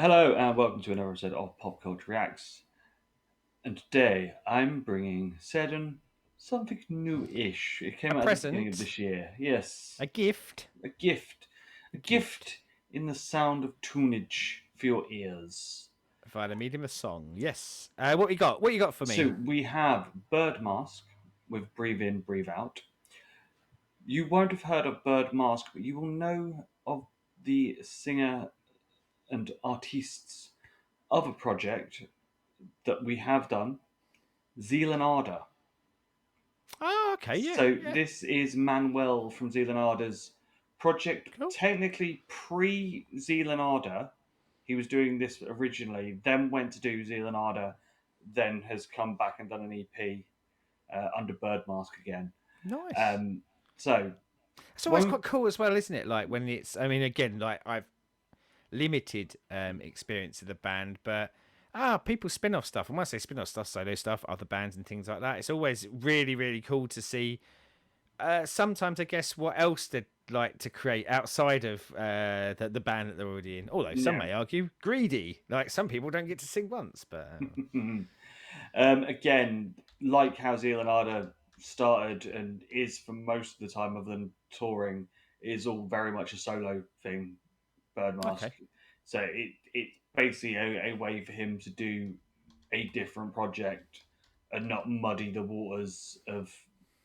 Hello and welcome to another episode of Pop Culture Reacts. And today I'm bringing Seddon something new-ish. It A came out at the beginning of present, this year. Yes, a gift, a gift, a a gift gift in the sound of tunage for your ears. via the medium of song. Yes. What you got? What you got for So me? we have Birdmask with Breathe In, Breathe Out. You won't have heard of Birdmask, but you will know of the singer and artists of a project that we have done, Zealand. Oh, okay. Yeah. So Yeah. this is Manuel from Zealand project, Cool. technically pre-Zealand. He was doing this originally, then went to do Zealand, then has come back and done an EP under Birdmask again. Nice. Um, so It's always won't quite cool as well, isn't it? Like when it's. I mean, again, like I've limited experience of the band, but people spin off stuff. And when I say spin off stuff, solo stuff, other bands and things like that, it's always really, really cool to see. Sometimes I guess what else they'd like to create outside of the band that they're already in. Although some no. may argue greedy, like some people don't get to sing once. But Again, like how Zealand started and is for most of the time, other than touring, is all very much a solo thing. Birdmask. okay, So it's basically a way for him to do a different project and not muddy the waters of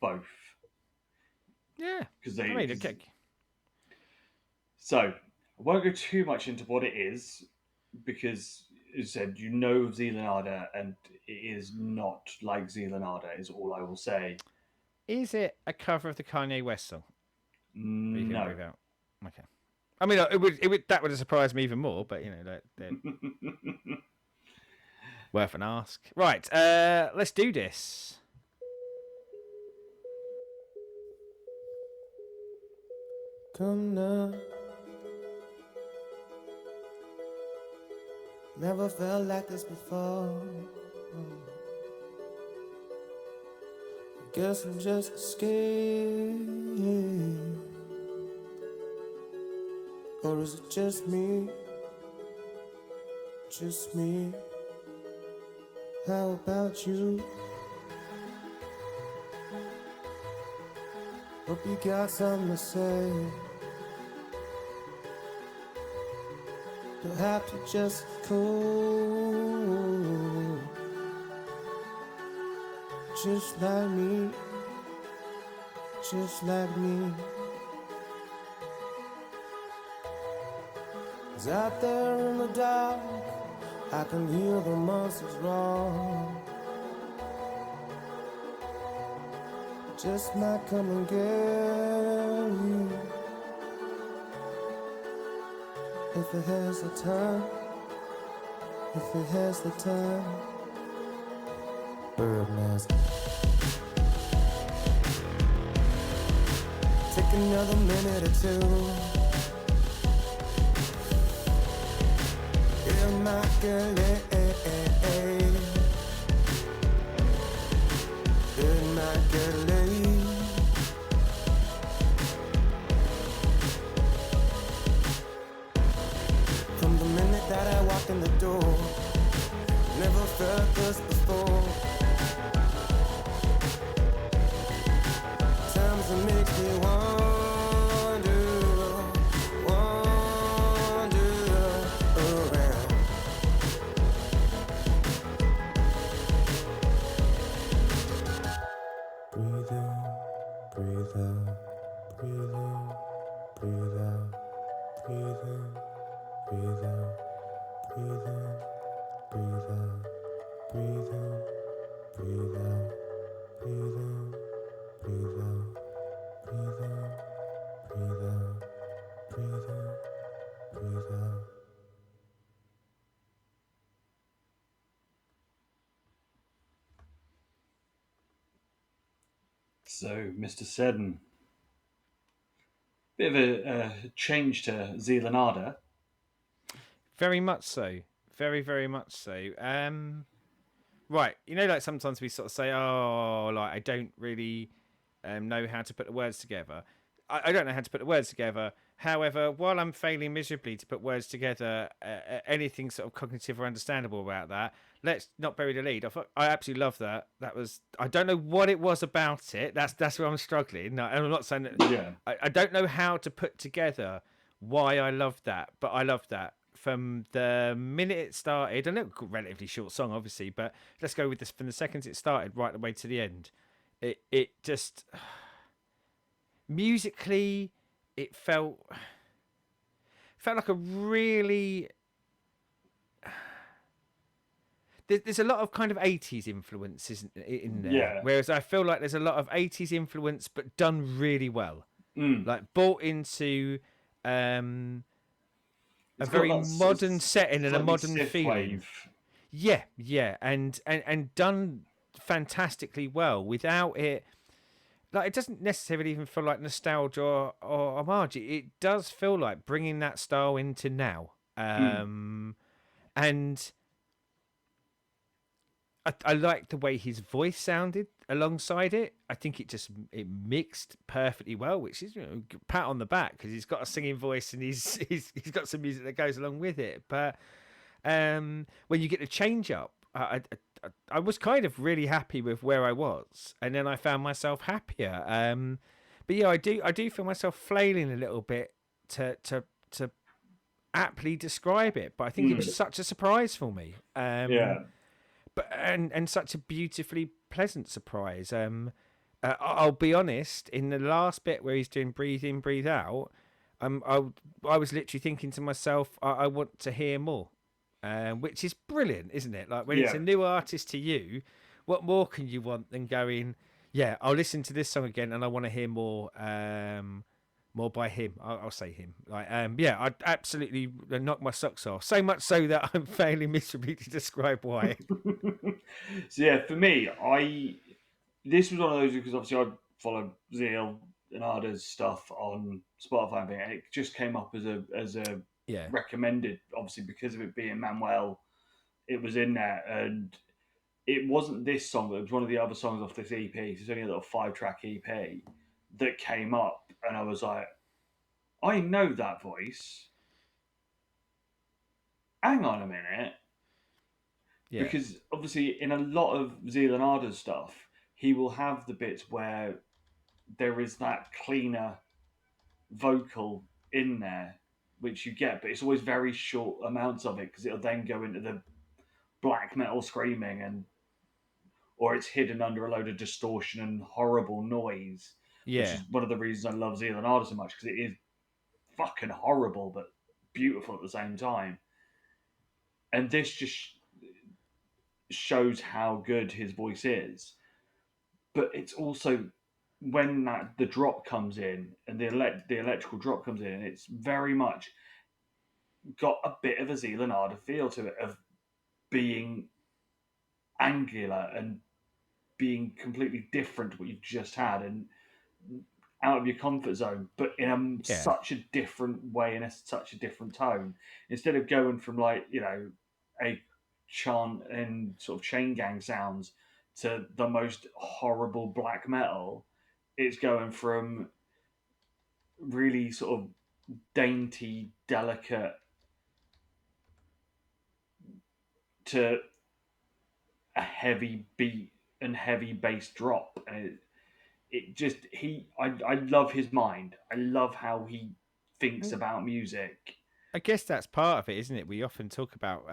both. yeah, Because I they, mean, cause, okay, so I won't go too much into what it is because, as I said, you know Zealand and it is not like Zealand, is all I will say. is it a cover of the Kanye West song? Breathe in, No. breathe out. Okay, I mean, it would that would have surprised me even more, but you know, they're worth an ask. Right, let's do this. Come now, never felt like this before. Guess I'm just scared. Or is it just me? Just me? How about you? Hope you got something to say. Perhaps you're just cool, just like me, just like me. 'Cause out there in the dark, I can hear the monsters roar. Just might come and get you if it has the time, if it has the time. Birdmask. Take another minute or two. In my galley, in my galley. From the minute that I walked in the door, never felt this before. Times it makes me wonder, wonder around. Breathe in, breathe out, breathe in, breathe out, breathe in, breathe out, breathe in, breathe out, breathe in, breathe out, breathe in, breathe out, breathe in, breathe out, breathe in, breathe out. So, Mr. Seddon, bit of a change to Zealand. Very much so. Very, very much so. Right, you know, like sometimes we sort of say, "Oh, like I don't really know how to put the words together." I don't know how to put the words together, However, while I'm failing miserably to put words together, anything sort of cognitive or understandable about that, let's not bury the lead. I absolutely love that. That was, I don't know what it was about it. That's where I'm struggling. No, I'm not saying that. Yeah. I don't know how to put together why I love that, but I love that from the minute it started. I know, relatively short song, obviously, but let's go with this from the seconds it started right the way to the end. It just musically, it felt like a really there's a lot of kind of 80s influence isn't in there, Yeah. whereas I feel like there's a lot of 80s influence but done really well, Mm. like brought into um a It's got very that sort of modern setting and a slightly modern synth feeling. wave. Yeah, and done fantastically well without it. Like, it doesn't necessarily even feel like nostalgia or homage. It does feel like bringing that style into now. Mm. And I like the way his voice sounded alongside it. I think it mixed perfectly well, which is, pat on the back because he's got a singing voice and he's got some music that goes along with it. But when you get the change up, I was kind of really happy with where I was, and then I found myself happier. But yeah, I do feel myself flailing a little bit to aptly describe it. But I think it was Mm. such a surprise for me. Yeah. But and such a beautifully pleasant surprise. I'll be honest. In the last bit where he's doing breathe in, breathe out, I was literally thinking to myself, I want to hear more, which is brilliant, isn't it? Like when it's Yeah. a new artist to you, what more can you want than going, yeah, I'll listen to this song again and I want to hear more. More by him. I'll say him. Like, yeah, I absolutely knocked my socks off. So much so that I'm failing miserably to describe why. So yeah, for me, this was one of those because obviously I follow Zeal and Ada's stuff on Spotify and it just came up as a Yeah. recommended, obviously because of it being Manuel, it was in there, and it wasn't this song, but it was one of the other songs off this EP. So it's only a little 5-track EP that came up, and I was like, I know that voice. Hang on a minute, Yeah. because obviously in a lot of Zeal and Ada's stuff, he will have the bits where there is that cleaner vocal in there, which you get, but it's always very short amounts of it because it'll then go into the black metal screaming, and or it's hidden under a load of distortion and horrible noise, which Yeah. is one of the reasons I love Zeal and Ardor so much because it is fucking horrible but beautiful at the same time. And this just shows how good his voice is, but it's also when the drop comes in and the electrical drop comes in, it's very much got a bit of a Zeal and Ardor feel to it of being angular and being completely different to what you've just had and out of your comfort zone, but in Yeah. such a different way, in such a different tone. Instead of going from like a chant and sort of chain gang sounds to the most horrible black metal, it's going from really sort of dainty, delicate to a heavy beat and heavy bass drop, and it just I love his mind. I love how he thinks Well, about music. I guess that's part of it, isn't it? We often talk about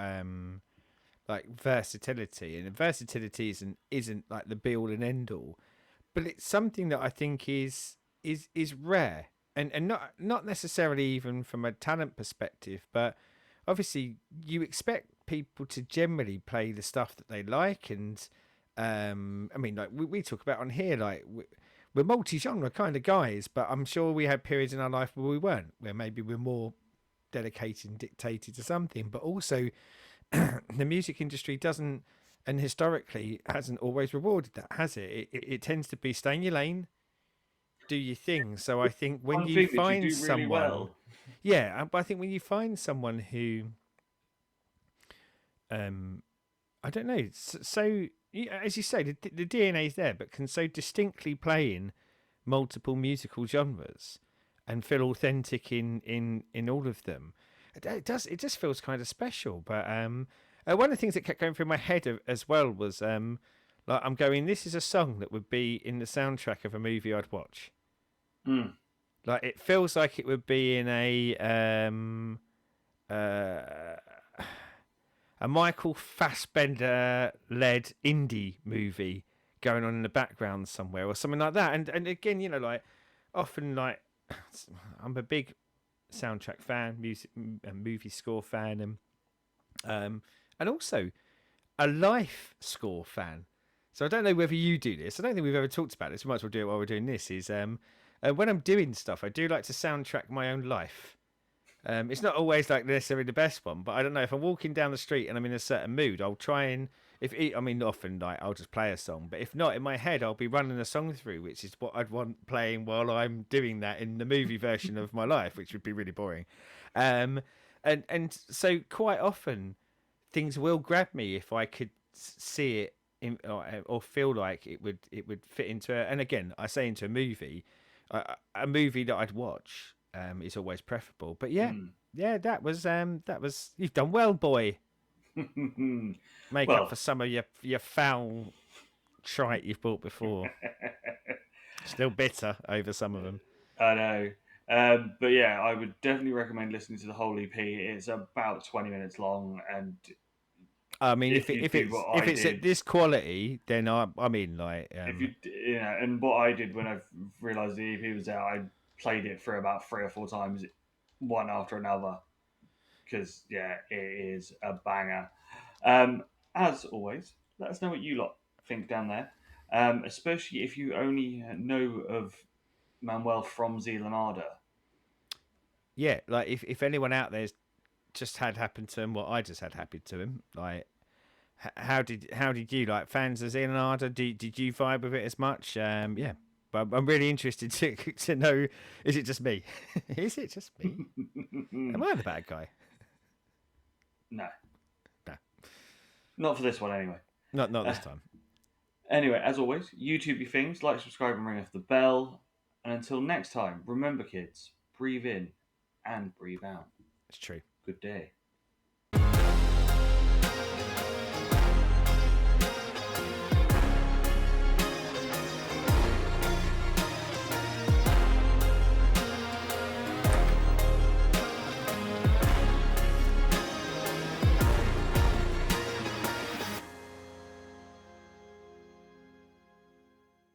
like versatility, and versatility isn't like the be all and end all, but it's something that I think is rare, and not necessarily even from a talent perspective, but obviously you expect people to generally play the stuff that they like, and I mean, like we talk about on here, like we're multi-genre kind of guys, but I'm sure we had periods in our life where we weren't, where maybe we're more dedicated and dictated to something, but also the music industry doesn't, and historically hasn't always rewarded that, has it? It tends to be stay in your lane, do your thing. So I think when One you thing that you find do really someone, well. yeah, but I think when you find someone who, um, I don't know, so as you say, the DNA is there, but can so distinctly play in multiple musical genres. and feel authentic in all of them. It does. It just feels kind of special. But one of the things that kept going through my head as well was like I'm going. This is a song that would be in the soundtrack of a movie I'd watch. Mm. Like it feels like it would be in uh, a Michael Fassbender led indie movie going on in the background somewhere or something like that. And again, you know, like often like I'm a big soundtrack fan, music and movie score fan, and also a life score fan. So I don't know whether you do this. I don't think we've ever talked about this. We might as well do it while we're doing this. Is when I'm doing stuff, I do like to soundtrack my own life. It's not always like necessarily the best one, but I don't know if I'm walking down the street and I'm in a certain mood, I'll try and I mean often like I'll just play a song, but if not in my head, I'll be running a song through, which is what I'd want playing while I'm doing that in the movie version of my life, which would be really boring. And so quite often things will grab me if I could see it or feel like it would fit into and again I say into a movie, a movie that I'd watch is always preferable. But yeah, Mm. yeah, that was you've done well, boy. Make up Well, for some of your foul trite you've bought before. Still bitter over some of them. I know. But yeah, I would definitely recommend listening to the whole EP. It's about 20 minutes long, and I mean, if you if do what if I it's at did, this quality, then I mean like if you know, and what I did when I realised the EP was out, I played it for about 3 or 4 times, one after another, because yeah, it is a banger. As always, let us know what you lot think down there, especially if you only know of Manuel from Zealand. yeah, like if anyone out there's just had happen to him what I just had happen to him, like how did you like fans of Xenonada? Did you vibe with it as much? Yeah, but I'm really interested to know. Is it just me? Is it just me? Am I the bad guy? No, No, not for this one anyway. not Uh, this time. anyway, as always, YouTube your things, like, subscribe, and ring off the bell. And until next time, remember, kids, breathe in and breathe out. It's true. Good day.